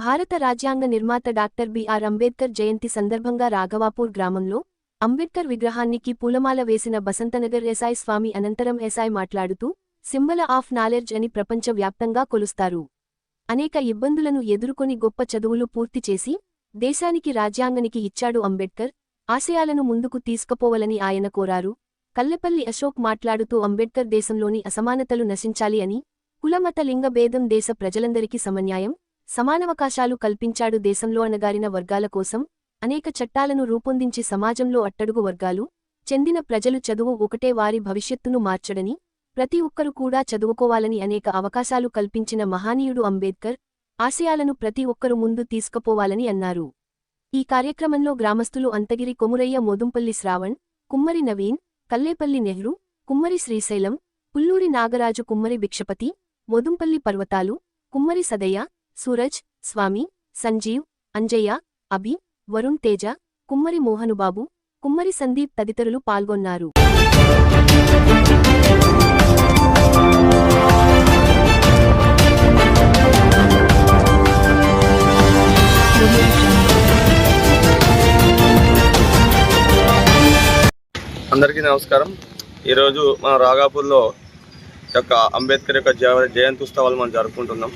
భారత రాజ్యాంగ నిర్మాత డాక్టర్ బిఆర్ అంబేద్కర్ జయంతి సందర్భంగా రాఘవాపూర్ గ్రామంలో అంబేద్కర్ విగ్రహానికి పూలమాల వేసిన బసంతనగర్ ఎస్ఐ స్వామి అనంతరం ఎస్ఐ మాట్లాడుతూ సింబల్ ఆఫ్ నాలెడ్జ్ అని ప్రపంచ వ్యాప్తంగా కొలుస్తారు. అనేక ఇబ్బందులను ఎదుర్కొని గొప్ప చదువులు పూర్తి చేసి దేశానికి రాజ్యాంగానికి ఇచ్చాడు అంబేద్కర్. ఆశయాలను ముందుకు తీసుకుపోవాలని ఆయన కోరారు. కల్లెపల్లి అశోక్ మాట్లాడుతూ అంబేద్కర్ దేశంలోని అసమానతలు నశించాలి అని, కులమత లింగ భేదం దేశ ప్రజలందరికీ సమన్యాయం, సమానవకాశాలు కల్పించాడు. దేశంలో అణగారిన వర్గాల కోసం అనేక చట్టాలను రూపొందించి సమాజంలో అట్టడుగు వర్గాలు చెందిన ప్రజలు చదువు ఒకటే వారి భవిష్యత్తును మార్చడని, ప్రతి ఒక్కరు కూడా చదువుకోవాలని అనేక అవకాశాలు కల్పించిన మహానీయుడు అంబేద్కర్. ఆశయాలను ప్రతి ఒక్కరు ముందు తీసుకుపోవాలని అన్నారు. ఈ కార్యక్రమంలో గ్రామస్తులు అంతగిరి కొమురయ్య, మోదుంపల్లి శ్రావణ్, కుమ్మరి నవీన్, కల్లేపల్లి నెహ్రూ, కుమ్మరి శ్రీశైలం, పుల్లూరి నాగరాజు, కుమ్మరి భిక్షపతి, మోదుంపల్లి పర్వతాలు, కుమ్మరి సదయ్య, సూరజ్, స్వామి, సంజీవ్, అంజయ్య, అభి, వరుణ్ తేజ, కుమ్మరి మోహనుబాబు, కుమ్మరి సందీప్ తదితరులు పాల్గొన్నారు. అందరికీ నమస్కారం. ఈరోజు మన రాఘాపూర్లో యొక్క అంబేద్కర్ యొక్క జయంతి ఉత్సవాలు మనం జరుపుకుంటున్నాం.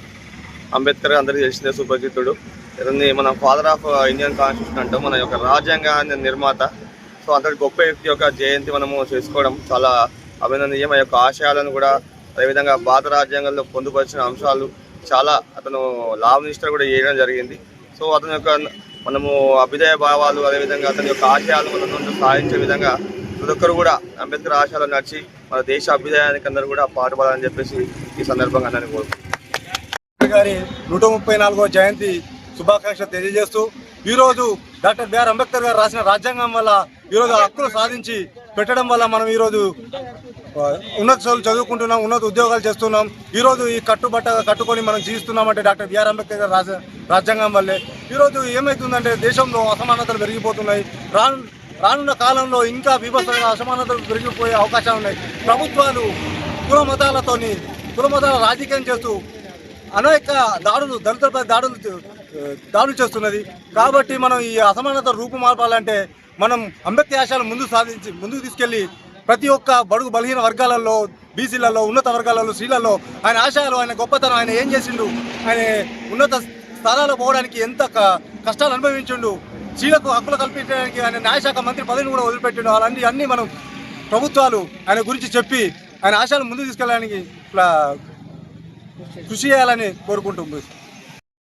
అంబేద్కర్ అందరికీ తెలిసిందే, సుపరిచితుడు. ఇతన్ని మన ఫాదర్ ఆఫ్ ఇండియన్ కాన్స్టిట్యూషన్ అంటాం, మన యొక్క రాజ్యాంగ నిర్మాత. సో అంతటి గొప్ప వ్యక్తి యొక్క జయంతి మనము చేసుకోవడం చాలా అభినందనీయం. ఆ యొక్క ఆశయాలను కూడా, అదేవిధంగా భారత రాజ్యాంగంలో పొందుపరిచిన అంశాలు చాలా అతను లాభనిష్ట కూడా చేయడం జరిగింది. సో అతని యొక్క మనము అభ్యుదయ భావాలు, అదేవిధంగా అతని యొక్క ఆశయాలు మనం సాధించే విధంగా ప్రతి ఒక్కరు కూడా అంబేద్కర్ ఆశయాలు నడిచి మన దేశ అభ్యుదయానికి అందరూ కూడా పాటుపడాలని చెప్పేసి ఈ సందర్భంగా అందరినీ కోరుకుంటున్నాను. గారి 134వ జయంతి శుభాకాంక్షలు తెలియజేస్తూ, ఈరోజు డాక్టర్ బిఆర్ అంబేద్కర్ గారు రాసిన రాజ్యాంగం వల్ల ఈరోజు హక్కులు సాధించి పెట్టడం వల్ల మనం ఈరోజు ఉన్నత చదువులు చదువుకుంటున్నాం, ఉన్నత ఉద్యోగాలు చేస్తున్నాం. ఈరోజు ఈ కట్టుకొని మనం జీవిస్తున్నామంటే డాక్టర్ బిఆర్ అంబేద్కర్ గారు రాసిన రాజ్యాంగం వల్లే. ఈరోజు ఏమవుతుందంటే దేశంలో అసమానతలు పెరిగిపోతున్నాయి. రానున్న కాలంలో ఇంకా బీభత్సంగా అసమానతలు పెరిగిపోయే అవకాశాలు ఉన్నాయి. ప్రభుత్వాలు కుల మతాల రాజకీయం చేస్తూ అనేక దళితులపై దాడులు చేస్తున్నది. కాబట్టి మనం ఈ అసమానత రూపుమాపాలంటే మనం అంబేద్కర్ ఆశయాలు ముందుకు తీసుకెళ్లి ప్రతి ఒక్క బడుగు బలహీన వర్గాలలో, బీసీలలో, ఉన్నత వర్గాలలో, స్త్రీలలో ఆయన ఆశయాలు, ఆయన గొప్పతనం, ఆయన ఏం చేసిండు, ఆయన ఉన్నత స్థానాలకు పోవడానికి ఎంత కష్టాలు అనుభవించిండు, స్త్రీలకు హక్కులు కల్పించడానికి ఆయన న్యాయశాఖ మంత్రి పదవిని కూడా వదిలిపెట్టిండు. అన్నీ మనం ప్రభుత్వాలు ఆయన గురించి చెప్పి ఆయన ఆశయాలు ముందుకు తీసుకెళ్ళడానికి కృషి చేయాలని కోరుకుంటుంది.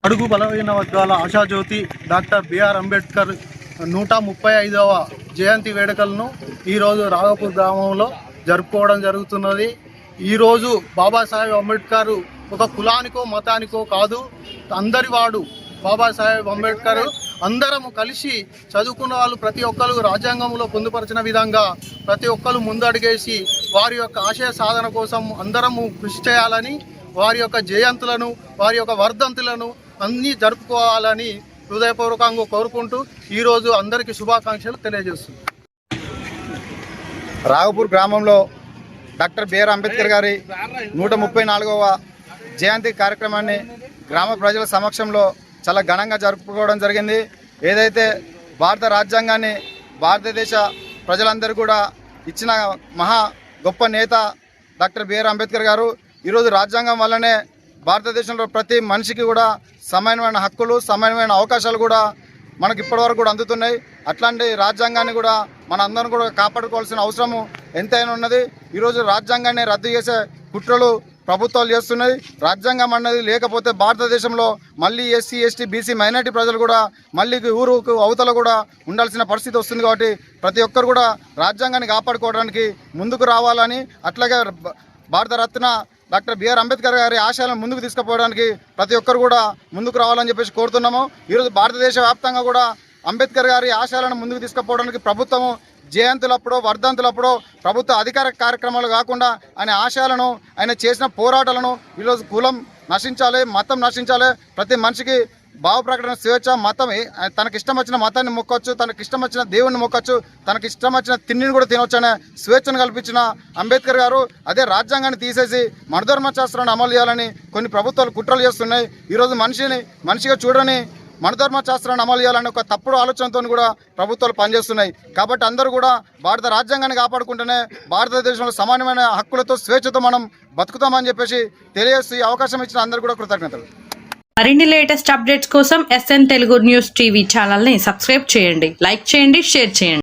అడుగు బలహీన వర్గాల ఆశాజ్యోతి డాక్టర్ బిఆర్ అంబేద్కర్ 135వ జయంతి వేడుకలను ఈరోజు రాఘాపూర్ గ్రామంలో జరుపుకోవడం జరుగుతున్నది. ఈరోజు బాబాసాహెబ్ అంబేద్కర్ ఒక కులానికో మతానికో కాదు, అందరివాడు బాబాసాహెబ్ అంబేద్కర్. అందరము కలిసి చదువుకున్న వాళ్ళు ప్రతి ఒక్కరు రాజ్యాంగంలో పొందుపరిచిన విధంగా ప్రతి ఒక్కరు ముందడుగేసి వారి యొక్క ఆశయ సాధన కోసం అందరము కృషి చేయాలని, వారి యొక్క జయంతులను, వారి యొక్క వర్ధంతులను అన్నీ జరుపుకోవాలని హృదయపూర్వకంగా కోరుకుంటూ ఈరోజు అందరికీ శుభాకాంక్షలు తెలియజేస్తుంది. రాఘాపూర్ గ్రామంలో డాక్టర్ బిఆర్ అంబేద్కర్ గారి 134వ జయంతి కార్యక్రమాన్ని గ్రామ ప్రజల సమక్షంలో చాలా ఘనంగా జరుపుకోవడం జరిగింది. ఏదైతే భారత రాజ్యాంగాన్ని భారతదేశ ప్రజలందరూ కూడా ఇచ్చిన మహా గొప్ప నేత డాక్టర్ బిఆర్ అంబేద్కర్ గారు. ఈరోజు రాజ్యాంగం వల్లనే భారతదేశంలో ప్రతి మనిషికి కూడా సమానమైన హక్కులు, సమానమైన అవకాశాలు కూడా మనకి ఇప్పటివరకు కూడా అందుతున్నాయి. అట్లాంటి రాజ్యాంగాన్ని కూడా మన అందరం కూడా కాపాడుకోవాల్సిన అవసరము ఎంతైనా ఉన్నది. ఈరోజు రాజ్యాంగాన్ని రద్దు చేసే కుట్రలు ప్రభుత్వాలు చేస్తున్నాయి. రాజ్యాంగం అన్నది లేకపోతే భారతదేశంలో మళ్ళీ ఎస్సీ, ఎస్టీ, బీసీ, మైనార్టీ ప్రజలు కూడా మళ్ళీ ఊరుకు అవతల కూడా ఉండాల్సిన పరిస్థితి వస్తుంది. కాబట్టి ప్రతి ఒక్కరు కూడా రాజ్యాంగాన్ని కాపాడుకోవడానికి ముందుకు రావాలని, అట్లాగే భారతరత్న డాక్టర్ బిఆర్ అంబేద్కర్ గారి ఆశయాలను ముందుకు తీసుకుపోవడానికి ప్రతి ఒక్కరు కూడా ముందుకు రావాలని చెప్పేసి కోరుతున్నాము. ఈరోజు భారతదేశ వ్యాప్తంగా కూడా అంబేద్కర్ గారి ఆశయాలను ముందుకు తీసుకుపోవడానికి ప్రభుత్వము జయంతులప్పుడు, వర్ధంతులప్పుడు ప్రభుత్వ అధికార కార్యక్రమాలు కాకుండా ఆయన ఆశయాలను, ఆయన చేసిన పోరాటాలను, ఈరోజు కులం నశించాలి, మతం నశించాలి, ప్రతి మనిషికి భావ ప్రకటన స్వేచ్ఛ, మతం తనకిష్టం వచ్చిన మతాన్ని మొక్కొచ్చు, తనకిష్టం వచ్చిన దేవుణ్ణి మొక్కొచ్చు, తనకిష్టం వచ్చిన తిండిని కూడా తినొచ్చు అనే స్వేచ్ఛను కల్పించిన అంబేద్కర్ గారు అదే రాజ్యాంగాన్ని తీసేసి మనుధర్మశాస్త్రాన్ని అమలు చేయాలని కొన్ని ప్రభుత్వాలు కుట్రలు చేస్తున్నాయి. ఈరోజు మనిషిగా చూడని మనుధర్మశాస్త్రాన్ని అమలు చేయాలని ఒక తప్పుడు ఆలోచనతో కూడా ప్రభుత్వాలు పనిచేస్తున్నాయి. కాబట్టి అందరూ కూడా భారత రాజ్యాంగాన్ని కాపాడుకుంటేనే భారతదేశంలో సమానమైన హక్కులతో స్వేచ్ఛతో మనం బతుకుతామని చెప్పేసి తెలియజేస్తూ ఈ అవకాశం ఇచ్చిన అందరూ కూడా కృతజ్ఞతలు. మరిన్ని లేటెస్ట్ అప్డేట్స్ కోసం SN తెలుగు న్యూస్ టీవీ ఛానల్ని సబ్స్క్రైబ్ చేయండి, లైక్ చేయండి, షేర్ చేయండి.